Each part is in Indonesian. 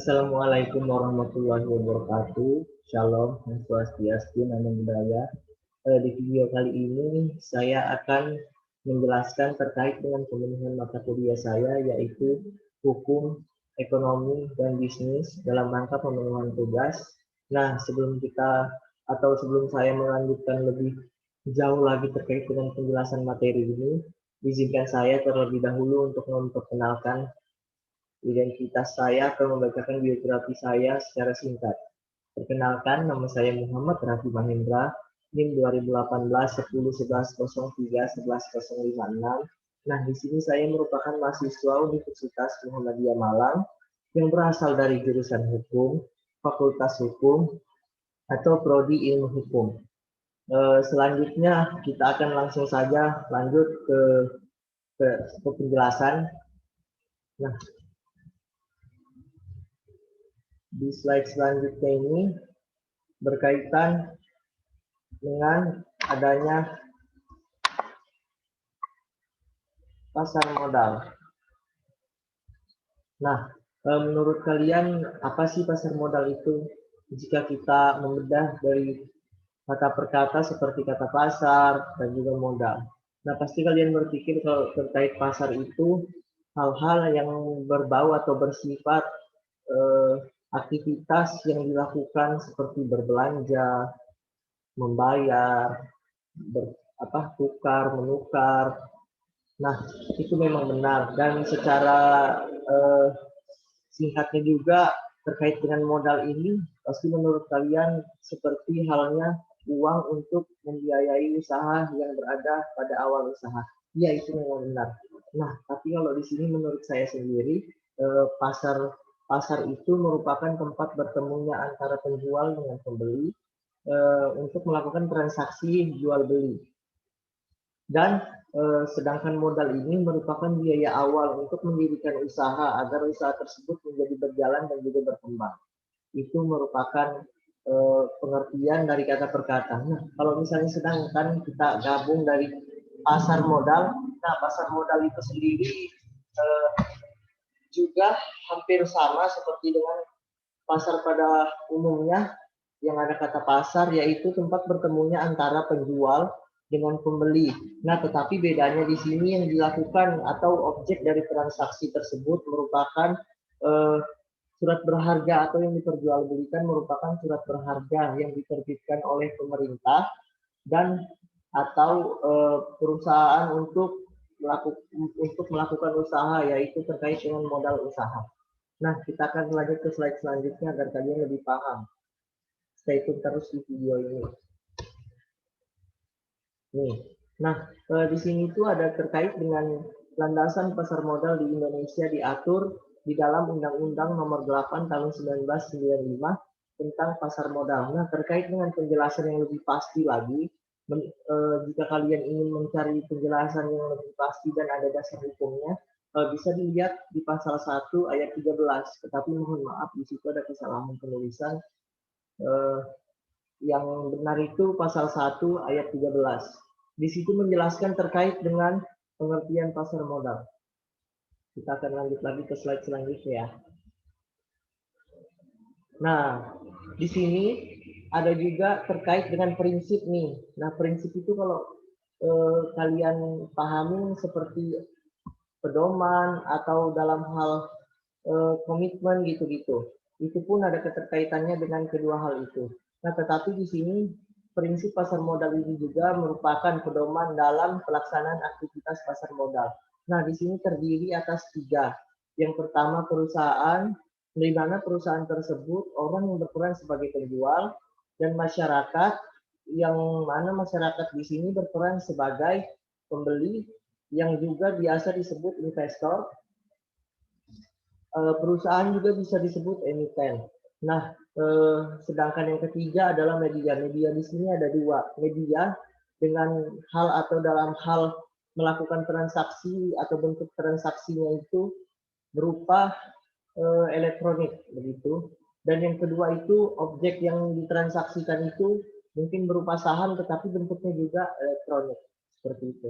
Assalamualaikum warahmatullahi wabarakatuh. Shalom, Om Swastiastu, Namo Buddhaya. Di video kali ini saya akan menjelaskan terkait dengan pemenuhan mata kuliah saya, yaitu hukum, ekonomi, dan bisnis dalam rangka pemenuhan tugas. Nah, sebelum saya melanjutkan lebih jauh lagi terkait dengan penjelasan materi ini, izinkan saya terlebih dahulu untuk memperkenalkan identitas saya atau membacakan biografi saya secara singkat. Perkenalkan, nama saya Muhammad Raffi Mahendra, NIM 2018 10 11 03 11 056. Nah, di sini saya merupakan mahasiswa Universitas Muhammadiyah Malang yang berasal dari jurusan hukum, Fakultas Hukum, atau Prodi Ilmu Hukum. Selanjutnya kita akan langsung saja lanjut ke penjelasan. Nah, di slide selanjutnya ini berkaitan dengan adanya pasar modal. Nah, menurut kalian apa sih pasar modal itu? Jika kita membedah dari kata per kata seperti kata pasar dan juga modal. Nah, pasti kalian berpikir kalau terkait pasar itu hal-hal yang berbau atau bersifat aktivitas yang dilakukan seperti berbelanja, membayar, tukar, menukar. Nah, itu memang benar. Dan secara singkatnya juga terkait dengan modal ini, pasti menurut kalian seperti halnya uang untuk membiayai usaha yang berada pada awal usaha. Ya, itu memang benar. Nah, tapi kalau di sini menurut saya sendiri, pasar itu merupakan tempat bertemunya antara penjual dengan pembeli untuk melakukan transaksi jual beli. Dan sedangkan modal ini merupakan biaya awal untuk mendirikan usaha agar usaha tersebut menjadi berjalan dan juga berkembang. Itu merupakan pengertian dari kata per kata. Nah, kalau misalnya sedangkan kita gabung dari pasar modal, nah pasar modal itu sendiri juga hampir sama seperti dengan pasar pada umumnya yang ada kata pasar, yaitu tempat bertemunya antara penjual dengan pembeli. Nah, tetapi bedanya di sini yang dilakukan atau objek dari transaksi tersebut merupakan surat berharga atau yang diperjualbelikan merupakan surat berharga yang diterbitkan oleh pemerintah dan atau perusahaan untuk melakukan usaha, yaitu terkait dengan modal usaha. Nah, kita akan lanjut ke slide selanjutnya agar kalian lebih paham. Stay tune terus di video ini. Nih, nah di sini tuh ada terkait dengan landasan pasar modal di Indonesia diatur di dalam Undang-Undang Nomor 8 Tahun 1995 tentang pasar modal. Nah, terkait dengan penjelasan yang lebih pasti lagi, jika kalian ingin mencari penjelasan yang lebih pasti dan ada dasar hukumnya, bisa dilihat di pasal 1 ayat 13. Tetapi mohon maaf, di situ ada kesalahan penulisan. Yang benar itu pasal 1 ayat 13. Di situ menjelaskan terkait dengan pengertian pasar modal. Kita akan lanjut lagi ke slide selanjutnya ya. Nah, di sini ada juga terkait dengan prinsip nih. Nah, prinsip itu kalau kalian pahami seperti pedoman atau dalam hal komitmen gitu-gitu. Itu pun ada keterkaitannya dengan kedua hal itu. Nah, tetapi di sini prinsip pasar modal ini juga merupakan pedoman dalam pelaksanaan aktivitas pasar modal. Nah, di sini terdiri atas 3. Yang pertama perusahaan, di mana perusahaan tersebut orang yang berperan sebagai penjual, dan masyarakat, yang mana masyarakat di sini berperan sebagai pembeli, yang juga biasa disebut investor. Perusahaan juga bisa disebut emiten. Nah, sedangkan yang ketiga adalah media. Media di sini ada 2. Media dengan hal atau dalam hal melakukan transaksi atau bentuk transaksinya itu berupa elektronik begitu. Dan yang kedua itu objek yang ditransaksikan itu mungkin berupa saham tetapi bentuknya juga elektronik seperti itu.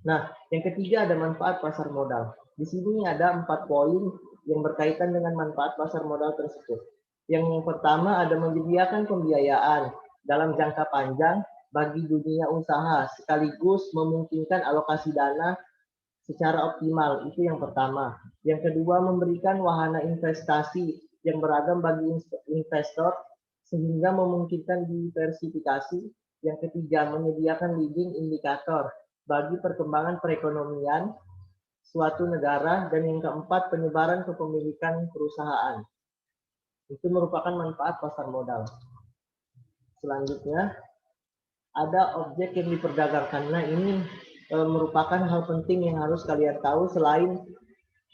Nah, yang ketiga ada manfaat pasar modal. Di sini ada 4 poin yang berkaitan dengan manfaat pasar modal tersebut. Yang pertama ada menyediakan pembiayaan dalam jangka panjang bagi dunia usaha sekaligus memungkinkan alokasi dana secara optimal. Itu yang pertama. Yang kedua, memberikan wahana investasi yang beragam bagi investor sehingga memungkinkan diversifikasi. Yang ketiga, menyediakan leading indikator bagi perkembangan perekonomian suatu negara. Dan yang keempat, penyebaran kepemilikan perusahaan. Itu merupakan manfaat pasar modal. Selanjutnya, ada objek yang diperdagangkan. Nah, ini merupakan hal penting yang harus kalian tahu selain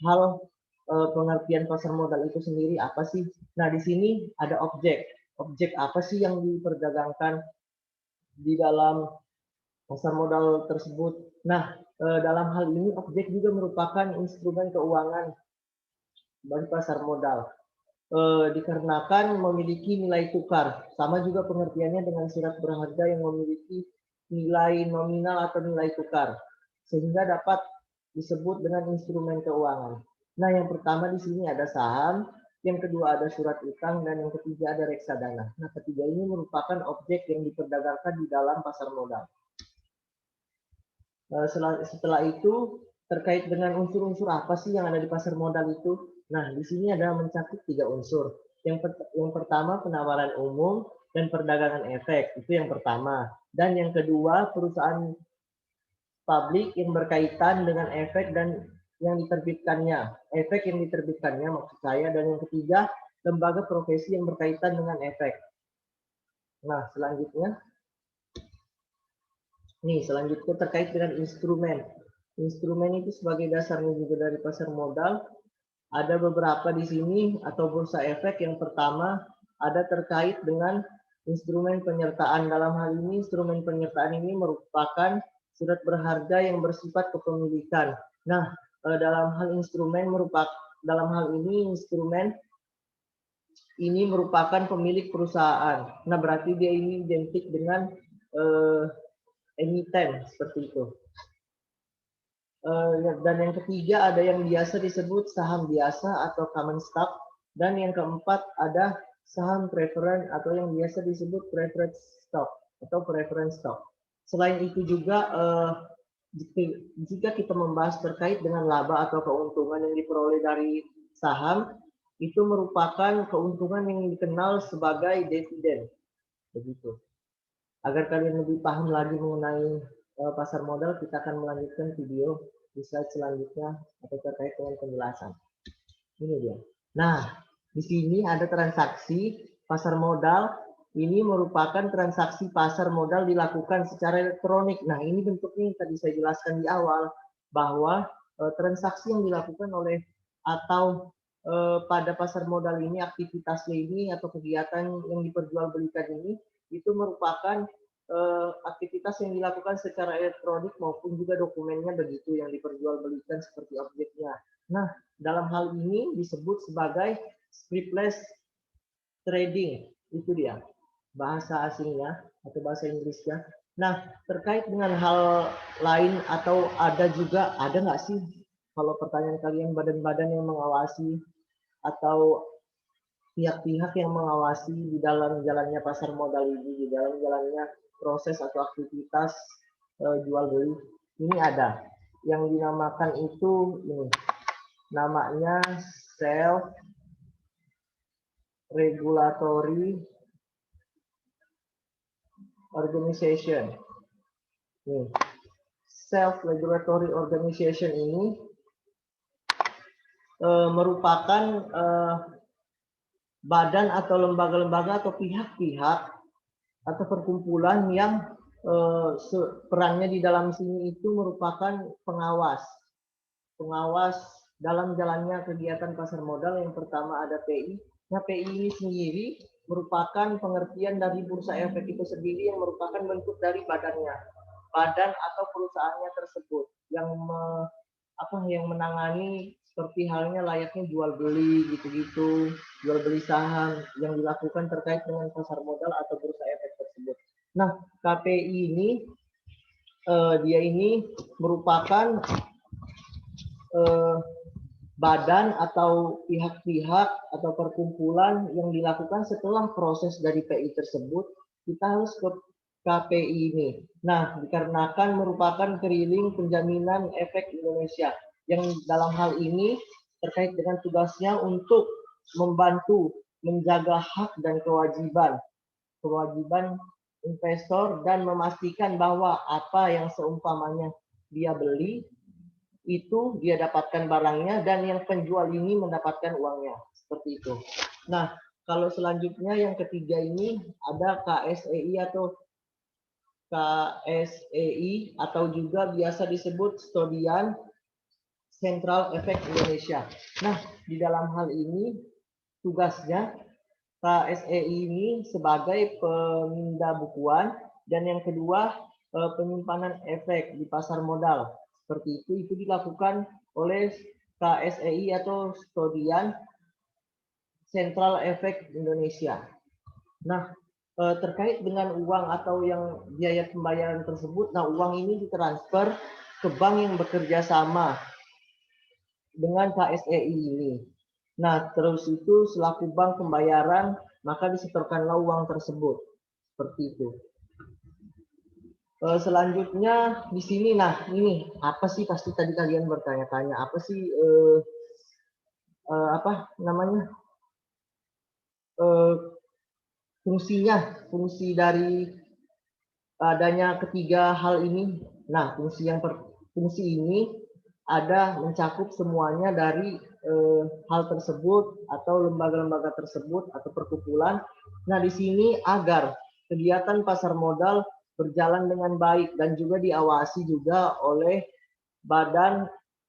hal pengertian pasar modal itu sendiri apa sih? Nah, di sini ada objek. Objek apa sih yang diperdagangkan di dalam pasar modal tersebut? Nah, dalam hal ini objek juga merupakan instrumen keuangan bagi pasar modal. Dikarenakan memiliki nilai tukar. Sama juga pengertiannya dengan surat berharga yang memiliki nilai nominal atau nilai tukar. Sehingga dapat disebut dengan instrumen keuangan. Nah, yang pertama di sini ada saham, yang kedua ada surat utang, dan yang ketiga ada reksadana. Nah, ketiga ini merupakan objek yang diperdagangkan di dalam pasar modal. Setelah itu, terkait dengan unsur-unsur apa sih yang ada di pasar modal itu? Nah, di sini ada mencakup 3 unsur. Yang pertama, penawaran umum dan perdagangan efek. Itu yang pertama. Dan yang kedua, perusahaan publik yang berkaitan dengan efek dan yang diterbitkannya. Efek yang diterbitkannya maksud saya. Dan yang ketiga, lembaga profesi yang berkaitan dengan efek. Nah, selanjutnya. Selanjutnya terkait dengan instrumen. Instrumen itu sebagai dasarnya juga dari pasar modal. Ada beberapa di sini atau bursa efek. Yang pertama ada terkait dengan instrumen penyertaan. Dalam hal ini instrumen penyertaan ini merupakan surat berharga yang bersifat kepemilikan. Nah, dalam hal ini instrumen ini merupakan pemilik perusahaan. Nah, berarti dia ini identik dengan emiten seperti itu. Dan yang ketiga ada yang biasa disebut saham biasa atau common stock. Dan yang keempat ada saham preferen atau yang biasa disebut preferred stock atau preference stock. Selain itu juga jika kita membahas terkait dengan laba atau keuntungan yang diperoleh dari saham, itu merupakan keuntungan yang dikenal sebagai dividen. Begitu. Agar kalian lebih paham lagi mengenai pasar modal, kita akan melanjutkan video di slide selanjutnya atau terkait dengan penjelasan. Ini dia. Nah, di sini ada transaksi pasar modal. Ini merupakan transaksi pasar modal dilakukan secara elektronik. Nah, ini bentuknya yang tadi saya jelaskan di awal bahwa transaksi yang dilakukan oleh atau pada pasar modal ini, aktivitasnya ini atau kegiatan yang diperjualbelikan ini itu merupakan aktivitas yang dilakukan secara elektronik maupun juga dokumennya begitu yang diperjualbelikan seperti objeknya. Nah, dalam hal ini disebut sebagai scriptless trading. Itu dia bahasa asingnya atau bahasa Inggrisnya. Nah, terkait dengan hal lain atau ada nggak sih kalau pertanyaan kalian badan-badan yang mengawasi atau pihak-pihak yang mengawasi di dalam jalannya pasar modal ini, di dalam jalannya proses atau aktivitas jual beli ini ada yang dinamakan itu ini namanya self regulatory organization. Self regulatory organization ini merupakan badan atau lembaga-lembaga atau pihak-pihak atau perkumpulan yang perannya di dalam sini itu merupakan pengawas dalam jalannya kegiatan pasar modal. Yang pertama ada PI. Nah, PI ini sendiri merupakan pengertian dari bursa efek itu sendiri yang merupakan bentuk dari badan atau perusahaannya tersebut yang menangani seperti halnya layaknya jual beli gitu-gitu, jual beli saham yang dilakukan terkait dengan pasar modal atau bursa efek tersebut. Nah, KPI ini dia ini merupakan badan atau pihak-pihak atau perkumpulan yang dilakukan setelah proses dari PI tersebut, kita harus ke KPI ini. Nah, dikarenakan merupakan keriling penjaminan efek Indonesia yang dalam hal ini terkait dengan tugasnya untuk membantu menjaga hak dan kewajiban investor dan memastikan bahwa apa yang seumpamanya dia beli itu dia dapatkan barangnya dan yang penjual ini mendapatkan uangnya, seperti itu. Nah, kalau selanjutnya yang ketiga ini ada KSEI atau juga biasa disebut Studian Central Effect Indonesia. Nah, di dalam hal ini tugasnya KSEI ini sebagai pemindah bukuan dan yang kedua penyimpanan efek di pasar modal. Seperti itu dilakukan oleh KSEI atau Studian Central Effect Indonesia. Nah, terkait dengan uang atau yang biaya pembayaran tersebut, nah uang ini ditransfer ke bank yang bekerja sama dengan KSEI ini. Nah, terus itu selaku bank pembayaran, maka disetorkanlah uang tersebut. Seperti itu. Selanjutnya di sini, nah ini apa sih, pasti tadi kalian bertanya-tanya apa sih apa namanya fungsi dari adanya ketiga hal ini. Nah, fungsi ini ada mencakup semuanya dari hal tersebut atau lembaga-lembaga tersebut atau perkumpulan. Nah, di sini agar kegiatan pasar modal berjalan dengan baik dan juga diawasi juga oleh badan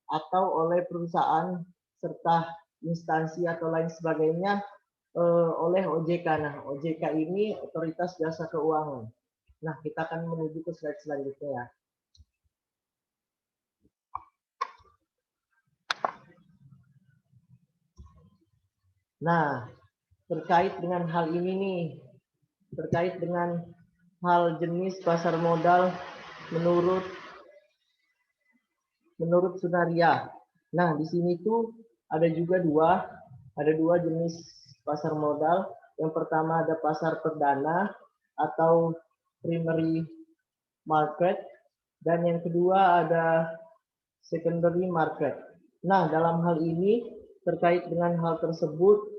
atau oleh perusahaan serta instansi atau lain sebagainya oleh OJK. Nah, OJK ini Otoritas Jasa Keuangan. Nah, kita akan menuju ke slide selanjutnya ya. Nah, terkait dengan hal ini nih, terkait dengan hal jenis pasar modal menurut Sunaria. Nah, di sini tuh ada dua jenis pasar modal. Yang pertama ada pasar perdana atau primary market, dan yang kedua ada secondary market. Nah, dalam hal ini terkait dengan hal tersebut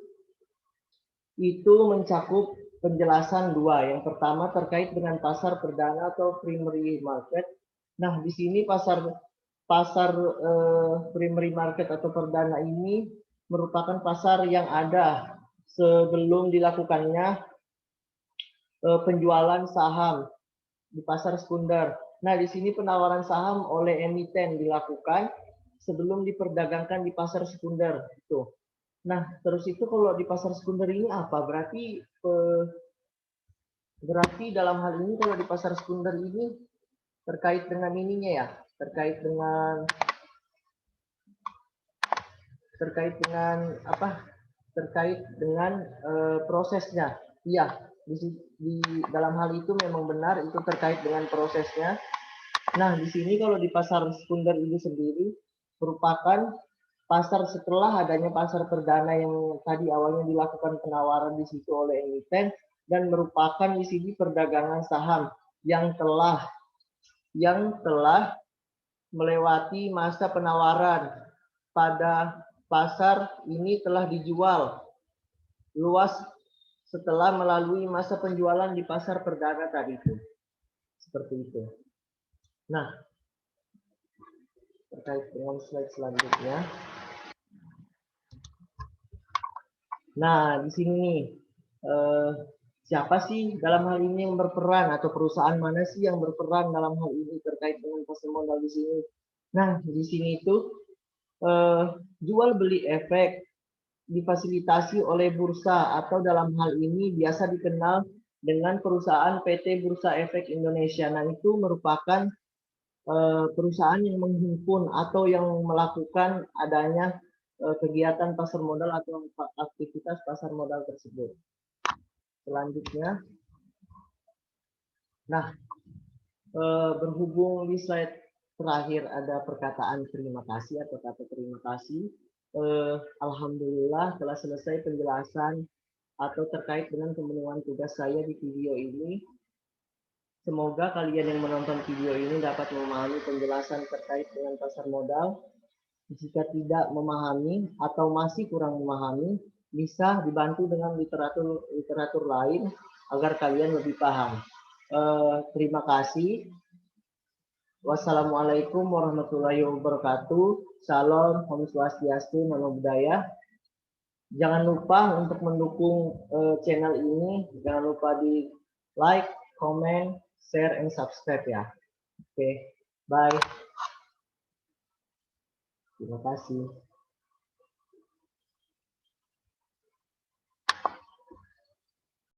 itu mencakup penjelasan dua. Yang pertama terkait dengan pasar perdana atau primary market. Nah, di sini pasar primary market atau perdana ini merupakan pasar yang ada sebelum dilakukannya penjualan saham di pasar sekunder. Nah, di sini penawaran saham oleh emiten dilakukan sebelum diperdagangkan di pasar sekunder. Itu. Nah, terus itu kalau di pasar sekunder ini apa? Berarti dalam hal ini kalau di pasar sekunder ini terkait dengan ininya ya, terkait apa? Terkait dengan prosesnya. Iya, di dalam hal itu memang benar itu terkait dengan prosesnya. Nah, di sini kalau di pasar sekunder ini sendiri merupakan pasar setelah adanya pasar perdana yang tadi awalnya dilakukan penawaran di situ oleh emiten, dan merupakan di sini perdagangan saham yang telah melewati masa penawaran. Pada pasar ini telah dijual luas setelah melalui masa penjualan di pasar perdana tadi itu. Seperti itu. Nah, terkait dengan slide selanjutnya. Nah, di sini siapa sih dalam hal ini yang berperan atau perusahaan mana sih yang berperan dalam hal ini terkait dengan pasar modal di sini? Nah, di sini itu jual beli efek difasilitasi oleh bursa atau dalam hal ini biasa dikenal dengan perusahaan PT Bursa Efek Indonesia. Nah, itu merupakan perusahaan yang menghimpun atau yang melakukan adanya kegiatan pasar modal atau aktivitas pasar modal tersebut. Selanjutnya, nah berhubung di slide terakhir ada perkataan terima kasih atau kata terima kasih. Alhamdulillah telah selesai penjelasan atau terkait dengan pemenuhan tugas saya di video ini. Semoga kalian yang menonton video ini dapat memahami penjelasan terkait dengan pasar modal. Jika tidak memahami atau masih kurang memahami, bisa dibantu dengan literatur lain agar kalian lebih paham. Terima kasih. Wassalamualaikum warahmatullahi wabarakatuh. Salam, Om Swastiastu, Namo Buddhaya. Jangan lupa untuk mendukung channel ini. Jangan lupa di like, comment, share, and subscribe ya. Oke, bye. Terima kasih.